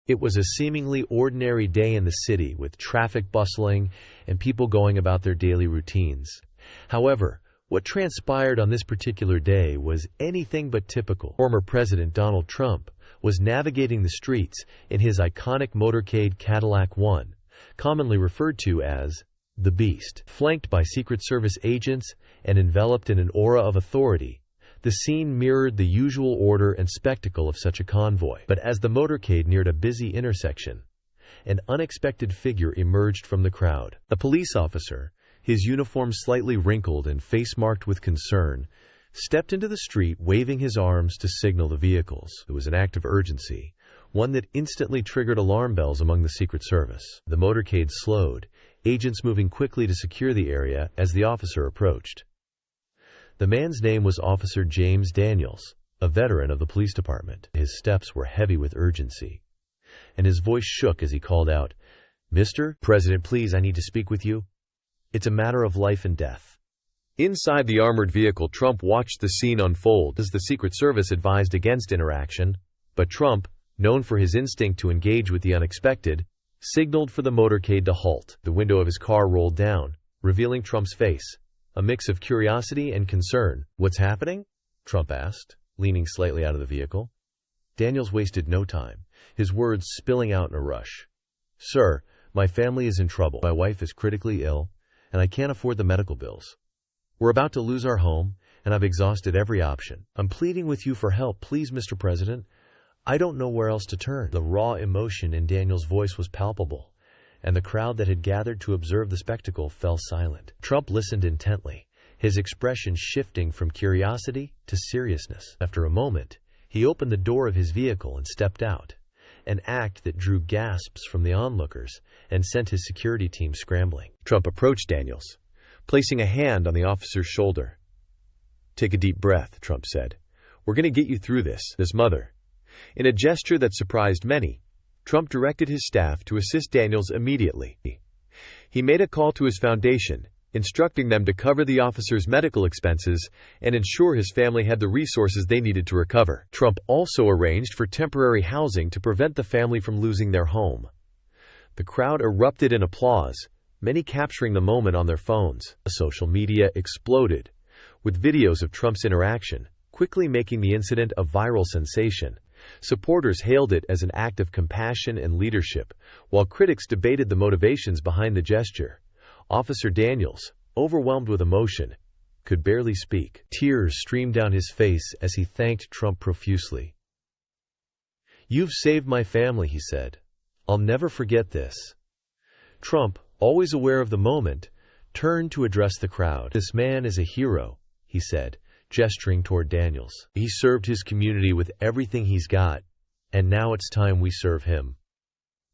It was a seemingly ordinary day in the city, with traffic bustling and people going about their daily routines. However, what transpired on this particular day was anything but typical. Former President Donald Trump was navigating the streets in his iconic motorcade Cadillac One, commonly referred to as the Beast. Flanked by Secret Service agents and enveloped in an aura of authority, the scene mirrored the usual order and spectacle of such a convoy. But as the motorcade neared a busy intersection, an unexpected figure emerged from the crowd. A police officer, his uniform slightly wrinkled and face marked with concern, stepped into the street waving his arms to signal the vehicles. It was an act of urgency, one that instantly triggered alarm bells among the Secret Service. The motorcade slowed, agents moving quickly to secure the area as the officer approached. The man's name was Officer James Daniels, a veteran of the police department. His steps were heavy with urgency, and his voice shook as he called out, "Mr. President, please, I need to speak with you. It's a matter of life and death." Inside the armored vehicle, Trump watched the scene unfold as the Secret Service advised against interaction, but Trump, known for his instinct to engage with the unexpected, signaled for the motorcade to halt. The window of his car rolled down, revealing Trump's face, a mix of curiosity and concern. "What's happening?" Trump asked, leaning slightly out of the vehicle. Daniels wasted no time, his words spilling out in a rush. "Sir, my family is in trouble. My wife is critically ill, and I can't afford the medical bills. We're about to lose our home, and I've exhausted every option. I'm pleading with you for help, please, Mr. President. I don't know where else to turn." The raw emotion in Daniels' voice was palpable, and the crowd that had gathered to observe the spectacle fell silent. Trump listened intently, his expression shifting from curiosity to seriousness. After a moment, he opened the door of his vehicle and stepped out, an act that drew gasps from the onlookers and sent his security team scrambling. Trump approached Daniels, placing a hand on the officer's shoulder. "Take a deep breath," Trump said. "We're going to get you through this." His mother. In a gesture that surprised many, Trump directed his staff to assist Daniels immediately. He made a call to his foundation, instructing them to cover the officer's medical expenses and ensure his family had the resources they needed to recover. Trump also arranged for temporary housing to prevent the family from losing their home. The crowd erupted in applause, many capturing the moment on their phones. Social media exploded, with videos of Trump's interaction, quickly making the incident a viral sensation. Supporters hailed it as an act of compassion and leadership, while critics debated the motivations behind the gesture. Officer Daniels, overwhelmed with emotion, could barely speak. Tears streamed down his face as he thanked Trump profusely. "You've saved my family," he said. "I'll never forget this." Trump, always aware of the moment, turned to address the crowd. "This man is a hero," he said, gesturing toward Daniels. "He served his community with everything he's got, and now it's time we serve him."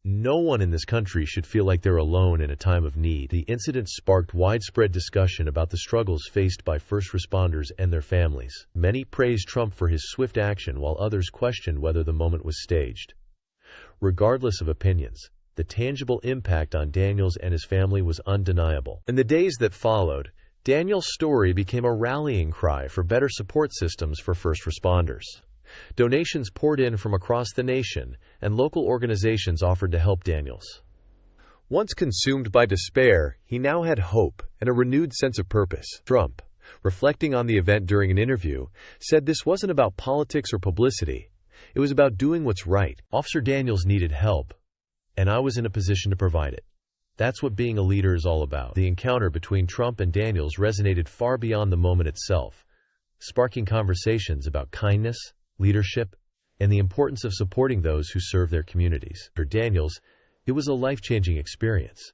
No one in this country should feel like they're alone in a time of need. The incident sparked widespread discussion about the struggles faced by first responders and their families. Many praised Trump for his swift action, while others questioned whether the moment was staged. Regardless of opinions, the tangible impact on Daniels and his family was undeniable. In the days that followed, Daniels' story became a rallying cry for better support systems for first responders. Donations poured in from across the nation, and local organizations offered to help Daniels. Once consumed by despair, he now had hope and a renewed sense of purpose. Trump, reflecting on the event during an interview, said this wasn't about politics or publicity. It was about doing what's right. Officer Daniels needed help, and I was in a position to provide it. That's what being a leader is all about. The encounter between Trump and Daniels resonated far beyond the moment itself, sparking conversations about kindness, leadership, and the importance of supporting those who serve their communities. For Daniels, it was a life-changing experience.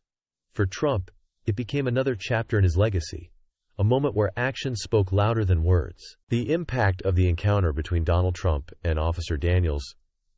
For Trump, it became another chapter in his legacy, a moment where action spoke louder than words. The impact of the encounter between Donald Trump and Officer Daniels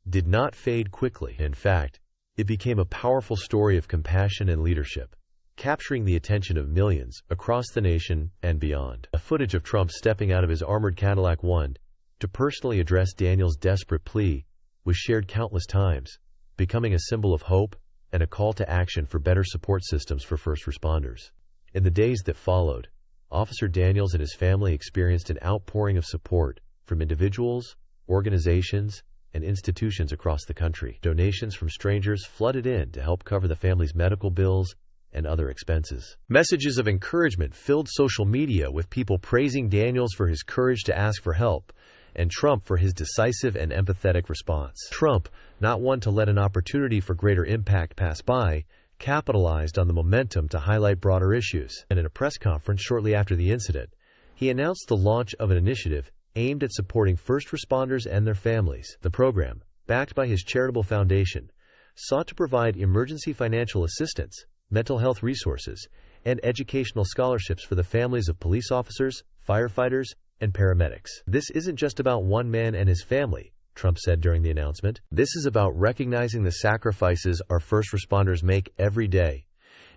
did not fade quickly. In fact, it became a powerful story of compassion and leadership, capturing the attention of millions across the nation and beyond. A footage of Trump stepping out of his armored Cadillac One to personally address Daniels' desperate plea was shared countless times, becoming a symbol of hope and a call to action for better support systems for first responders. In the days that followed, Officer Daniels and his family experienced an outpouring of support from individuals, organizations, and institutions across the country. Donations from strangers flooded in to help cover the family's medical bills and other expenses. Messages of encouragement filled social media with people praising Daniels for his courage to ask for help and Trump for his decisive and empathetic response. Trump, not one to let an opportunity for greater impact pass by, capitalized on the momentum to highlight broader issues. And in a press conference shortly after the incident, he announced the launch of an initiative aimed at supporting first responders and their families. The program, backed by his charitable foundation, sought to provide emergency financial assistance, mental health resources, and educational scholarships for the families of police officers, firefighters, and paramedics. This isn't just about one man and his family, Trump said during the announcement. This is about recognizing the sacrifices our first responders make every day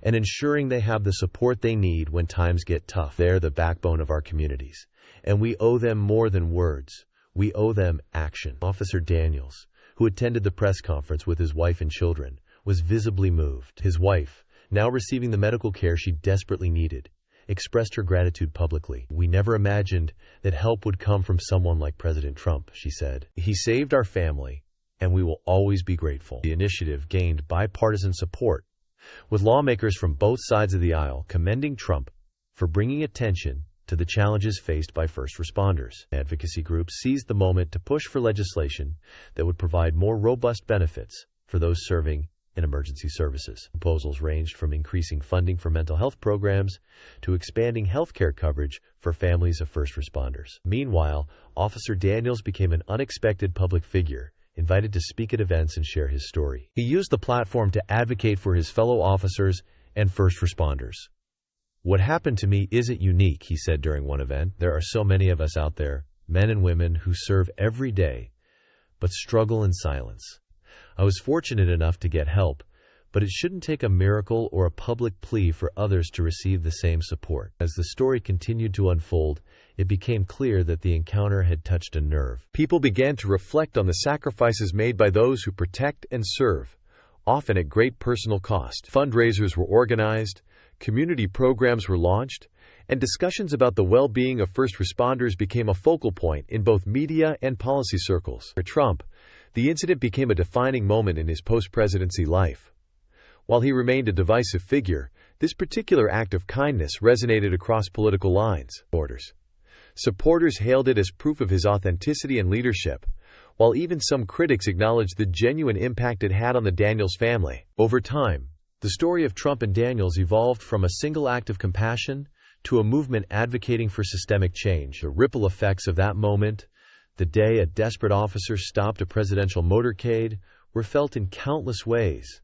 and ensuring they have the support they need when times get tough. They're the backbone of our communities, and we owe them more than words. We owe them action. Officer Daniels, who attended the press conference with his wife and children, was visibly moved. His wife, now receiving the medical care she desperately needed, expressed her gratitude publicly. "We never imagined that help would come from someone like President Trump," she said. "He saved our family, and we will always be grateful." The initiative gained bipartisan support, with lawmakers from both sides of the aisle commending Trump for bringing attention to the challenges faced by first responders. Advocacy groups seized the moment to push for legislation that would provide more robust benefits for those serving in emergency services. Proposals ranged from increasing funding for mental health programs to expanding health care coverage for families of first responders. Meanwhile, Officer Daniels became an unexpected public figure, invited to speak at events and share his story. He used the platform to advocate for his fellow officers and first responders. "What happened to me isn't unique," he said during one event. "There are so many of us out there, men and women, who serve every day, but struggle in silence. I was fortunate enough to get help, but it shouldn't take a miracle or a public plea for others to receive the same support." As the story continued to unfold, it became clear that the encounter had touched a nerve. People began to reflect on the sacrifices made by those who protect and serve, often at great personal cost. Fundraisers were organized, community programs were launched, and discussions about the well-being of first responders became a focal point in both media and policy circles. For Trump, the incident became a defining moment in his post-presidency life. While he remained a divisive figure, this particular act of kindness resonated across political lines. Supporters hailed it as proof of his authenticity and leadership, while even some critics acknowledged the genuine impact it had on the Daniels family. Over time, the story of Trump and Daniels evolved from a single act of compassion to a movement advocating for systemic change. The ripple effects of that moment, the day a desperate officer stopped a presidential motorcade, were felt in countless ways.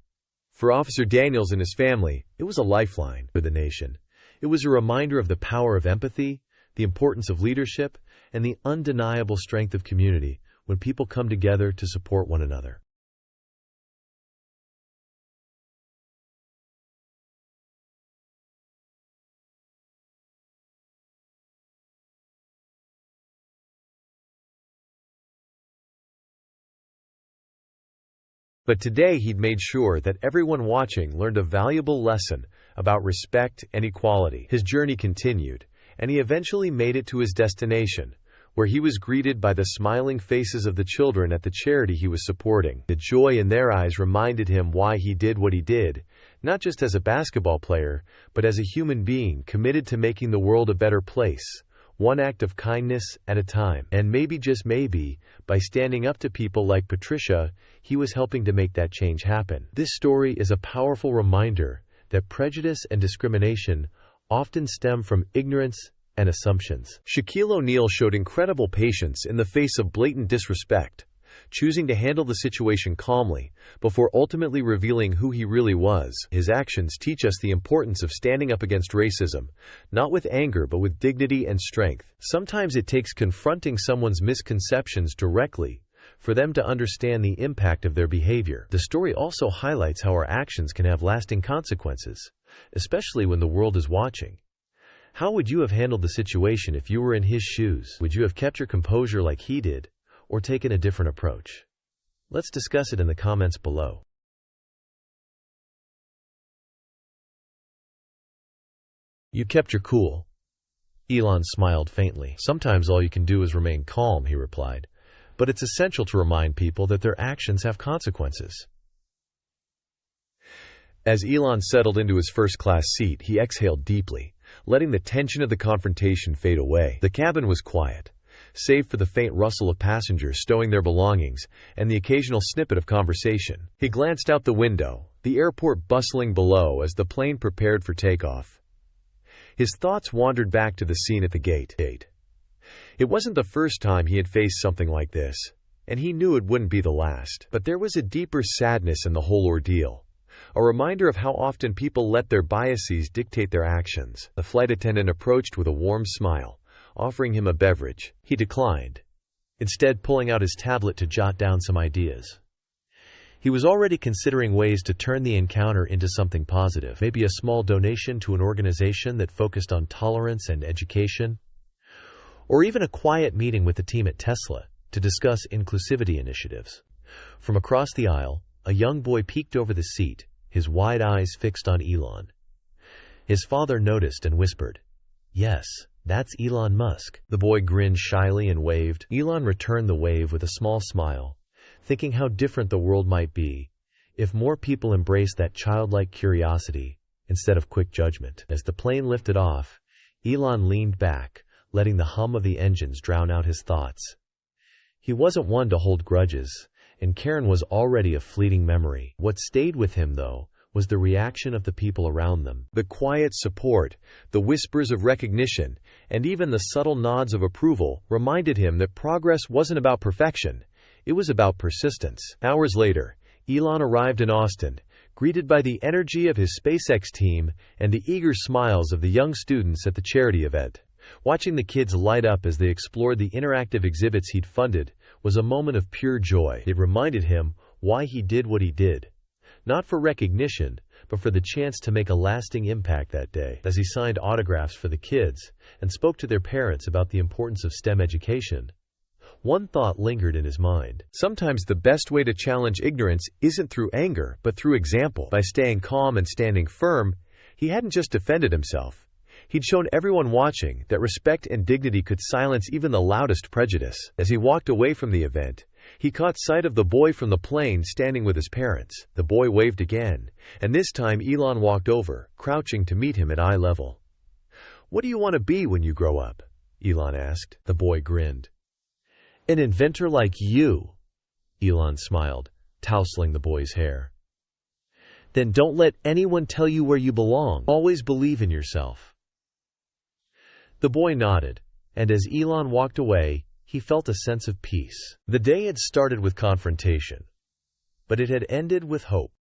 For Officer Daniels and his family, it was a lifeline for the nation. It was a reminder of the power of empathy, the importance of leadership, and the undeniable strength of community when people come together to support one another. But today he'd made sure that everyone watching learned a valuable lesson about respect and equality. His journey continued, and he eventually made it to his destination, where he was greeted by the smiling faces of the children at the charity he was supporting. The joy in their eyes reminded him why he did what he did, not just as a basketball player, but as a human being committed to making the world a better place, one act of kindness at a time. And maybe, just maybe, by standing up to people like Patricia, he was helping to make that change happen. This story is a powerful reminder that prejudice and discrimination often stem from ignorance and assumptions. Shaquille O'Neal showed incredible patience in the face of blatant disrespect, choosing to handle the situation calmly before ultimately revealing who he really was. His actions teach us the importance of standing up against racism, not with anger but with dignity and strength. Sometimes it takes confronting someone's misconceptions directly for them to understand the impact of their behavior. The story also highlights how our actions can have lasting consequences, especially when the world is watching. How would you have handled the situation if you were in his shoes? Would you have kept your composure like he did, or taken a different approach? Let's discuss it in the comments below. You kept your cool. Elon smiled faintly. Sometimes all you can do is remain calm, he replied. but it's essential to remind people that their actions have consequences. As Elon settled into his first-class seat, he exhaled deeply, letting the tension of the confrontation fade away. The cabin was quiet, save for the faint rustle of passengers stowing their belongings and the occasional snippet of conversation. He glanced out the window, the airport bustling below as the plane prepared for takeoff. His thoughts wandered back to the scene at the gate. It wasn't the first time he had faced something like this, and he knew it wouldn't be the last. But there was a deeper sadness in the whole ordeal, a reminder of how often people let their biases dictate their actions. The flight attendant approached with a warm smile, offering him a beverage. He declined, instead pulling out his tablet to jot down some ideas. He was already considering ways to turn the encounter into something positive, maybe a small donation to an organization that focused on tolerance and education, or even a quiet meeting with the team at Tesla to discuss inclusivity initiatives. From across the aisle, a young boy peeked over the seat, his wide eyes fixed on Elon. His father noticed and whispered, "Yes, that's Elon Musk." The boy grinned shyly and waved. Elon returned the wave with a small smile, thinking how different the world might be if more people embraced that childlike curiosity instead of quick judgment. As the plane lifted off, Elon leaned back, letting the hum of the engines drown out his thoughts. He wasn't one to hold grudges, and Karen was already a fleeting memory. What stayed with him, though, was the reaction of the people around them. The quiet support, the whispers of recognition, and even the subtle nods of approval reminded him that progress wasn't about perfection. It was about persistence. Hours later, Elon arrived in Austin, greeted by the energy of his SpaceX team and the eager smiles of the young students at the charity event. Watching the kids light up as they explored the interactive exhibits he'd funded was a moment of pure joy. It reminded him why he did what he did. Not for recognition, but for the chance to make a lasting impact that day. As he signed autographs for the kids and spoke to their parents about the importance of STEM education, one thought lingered in his mind. Sometimes the best way to challenge ignorance isn't through anger, but through example. By staying calm and standing firm, he hadn't just defended himself. He'd shown everyone watching that respect and dignity could silence even the loudest prejudice. As he walked away from the event, he caught sight of the boy from the plane standing with his parents. The boy waved again, and this time Elon walked over, crouching to meet him at eye level. "What do you want to be when you grow up?" Elon asked. The boy grinned. "An inventor like you." Elon smiled, tousling the boy's hair. "Then don't let anyone tell you where you belong. Always believe in yourself." The boy nodded, and as Elon walked away, he felt a sense of peace. The day had started with confrontation, but it had ended with hope.